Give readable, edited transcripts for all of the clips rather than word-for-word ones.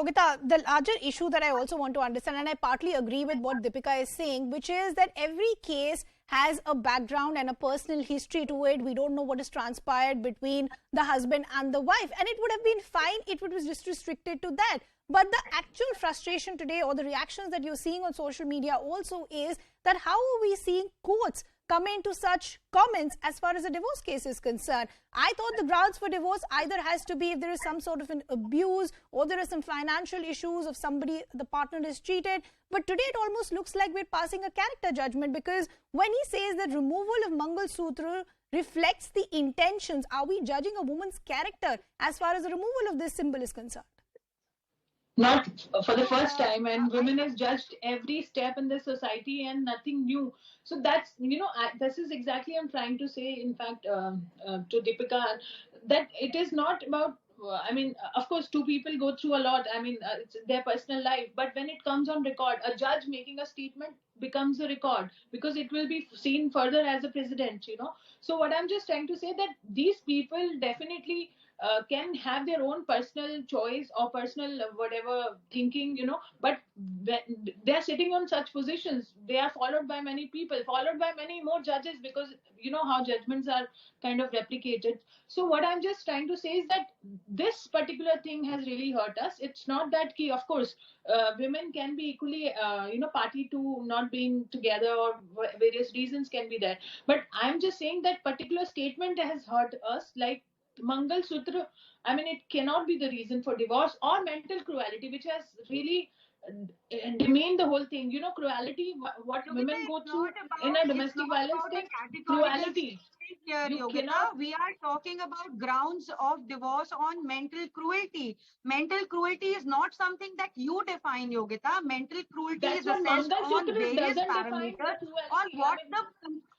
Yogita, the larger issue that I also want to understand, and I partly agree with what Deepika is saying, which is that every case has a background and a personal history to it. We don't know what has transpired between the husband and the wife. And it would have been fine if it was just restricted to that. But the actual frustration today, or the reactions that you're seeing on social media also, is that how are we seeing courts come into such comments as far as a divorce case is concerned? I thought the grounds for divorce either has to be if there is some sort of an abuse, or there are some financial issues of somebody, the partner is cheated. But today it almost looks like we're passing a character judgment, because when he says that removal of Mangalsutra reflects the intentions, are we judging a woman's character as far as the removal of this symbol is concerned? Not for the first time, and women is judged every step in the society and nothing new. So that's, this is exactly I'm trying to say, in fact, to Deepika, that it is not about, of course, two people go through a lot. It's their personal life. But when it comes on record, a judge making a statement becomes a record, because it will be seen further as a precedent, So what I'm just trying to say, that these people definitely can have their own personal choice or personal whatever thinking, but they're sitting on such positions, they are followed by many people, followed by many more judges, because you know how judgments are kind of replicated. So what I'm just trying to say is that this particular thing has really hurt us. It's not that key, of course, women can be equally, party to not being together, or various reasons can be there. But I'm just saying that particular statement has hurt us, like Mangalsutra. It cannot be the reason for divorce, or mental cruelty, which has really demeaned the whole thing. Cruelty, what women go through in a domestic violence thing, cruelty. Here, Yogita, we are talking about grounds of divorce on mental cruelty. Mental cruelty is not something that you define, Yogita. Mental cruelty is assessed on various parameters,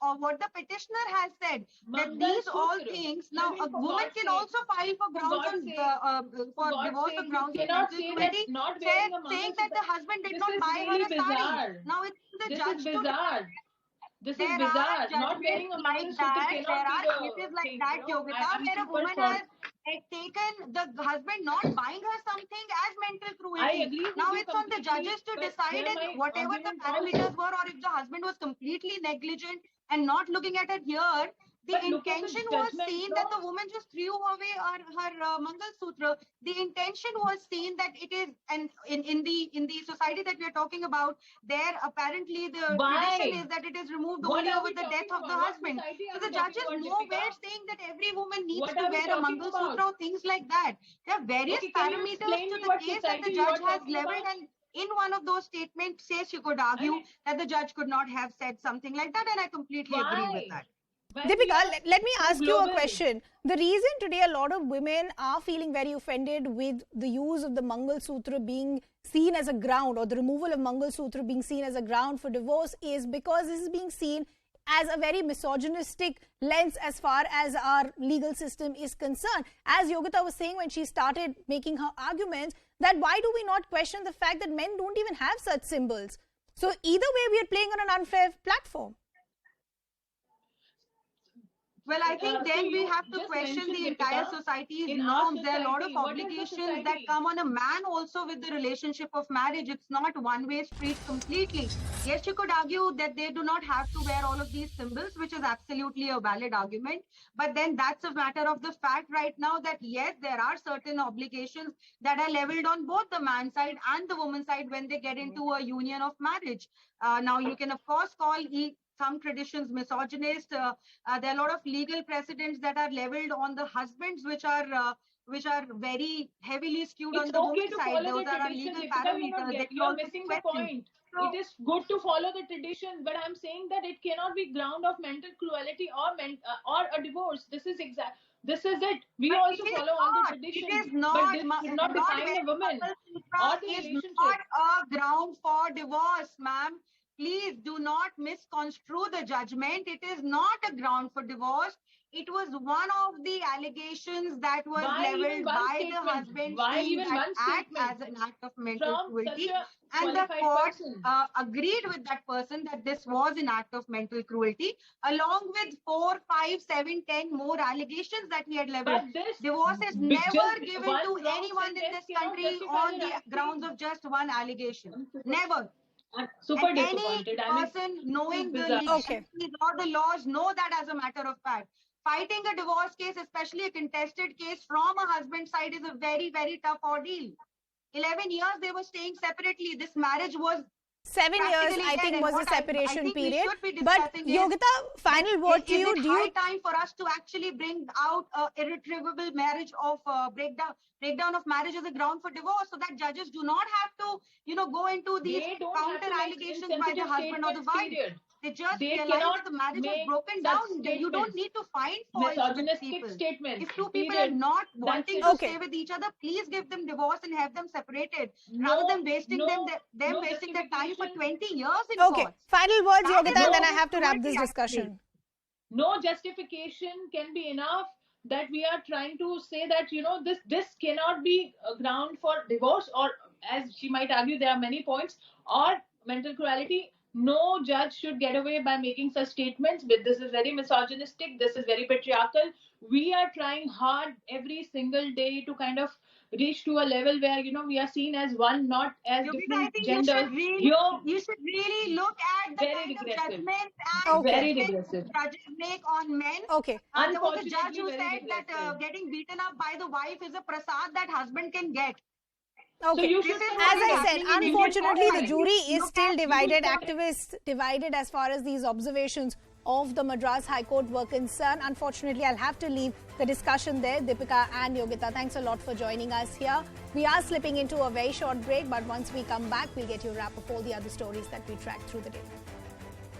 or what the petitioner has said. That these all things, now a woman can also file for grounds for divorce on grounds of mental cruelty, saying that the husband did not buy her a sari. Now it's the judge to... This is bizarre. Not wearing a Mangalsutra cannot be the There are cases like that, Yogita, where a woman has taken the husband not buying her something as mental cruelty. Now it's on the judges to decide, and whatever the parameters were, or if the husband was completely negligent and not looking at it here, the intention was seen that the woman just threw away her Mangalsutra. The intention was seen that it is, and in the society that we are talking about, there apparently the tradition is that it is removed only over the death of the husband. So the judge is nowhere saying that every woman needs to wear a Mangalsutra or things like that. There are various parameters to the case that the judge has leveled, and in one of those statements says you could argue that the judge could not have said something like that, and I completely agree with that. Deepika, let me ask you a question. The reason today a lot of women are feeling very offended with the use of the Mangalsutra being seen as a ground, or the removal of Mangalsutra being seen as a ground for divorce, is because this is being seen as a very misogynistic lens as far as our legal system is concerned. As Yogita was saying when she started making her arguments, that why do we not question the fact that men don't even have such symbols? So either way, we are playing on an unfair platform. Well, I think then we have to question the entire society's norms. There are a lot of obligations that come on a man also with the relationship of marriage. It's not one-way street completely. Yes, you could argue that they do not have to wear all of these symbols, which is absolutely a valid argument. But then that's a matter of the fact right now that yes, there are certain obligations that are leveled on both the man's side and the woman's side when they get into a union of marriage. Now, you can, of course, call some traditions misogynist. There are a lot of legal precedents that are leveled on the husbands, which are very heavily skewed on the woman's side. Those are legal parameters. You're missing the point. So, it is good to follow the tradition, but I'm saying that it cannot be ground of mental cruelty or a divorce. This is it. We also follow all the traditions. It is not. But this not define a woman or the relationship. It is not a ground for divorce, ma'am. please do not misconstrue the judgment. It is not a ground for divorce. It was one of the allegations that was leveled by the husband, saying that act as an act of mental cruelty. And the court agreed with that person that this was an act of mental cruelty, along with 4, 5, 7, 10 more allegations that he had leveled. Divorce is never given to anyone in this country on the grounds of just one allegation. Never. Super disappointed. Any person knowing the legalities or the laws know that as a matter of fact. Fighting a divorce case, especially a contested case from a husband's side, is a very, very tough ordeal. 11 years they were staying separately. This marriage was 7 years, I think, was the separation period. But Yogita, final word to you. Is it high time for us to actually bring out irretrievable marriage of breakdown of marriage as a ground for divorce, so that judges do not have to, go into these counter allegations by the husband or the wife. They just realize that the marriage is broken down. You don't need to find faults with people. If two people are not wanting to stay with each other, please give them divorce and have them separated, rather than wasting them wasting their time for 20 years in court. Final words, Yogita, and then I have to wrap this discussion. No justification can be enough that we are trying to say that, this cannot be a ground for divorce, or as she might argue, there are many points, or mental cruelty. No judge should get away by making such statements. But this is very misogynistic. This is very patriarchal. We are trying hard every single day to kind of reach to a level where, we are seen as one, not as different genders. You should really look at the kind of judgments and judges make on men. Okay. There was a judge who said that getting beaten up by the wife is a prasad that husband can get. Okay. So as I said, unfortunately, the jury is still divided, activists divided as far as these observations of the Madras High Court were concerned. Unfortunately, I'll have to leave the discussion there. Deepika and Yogita, thanks a lot for joining us here. We are slipping into a very short break, but once we come back, we'll get you a wrap of all the other stories that we tracked through the day.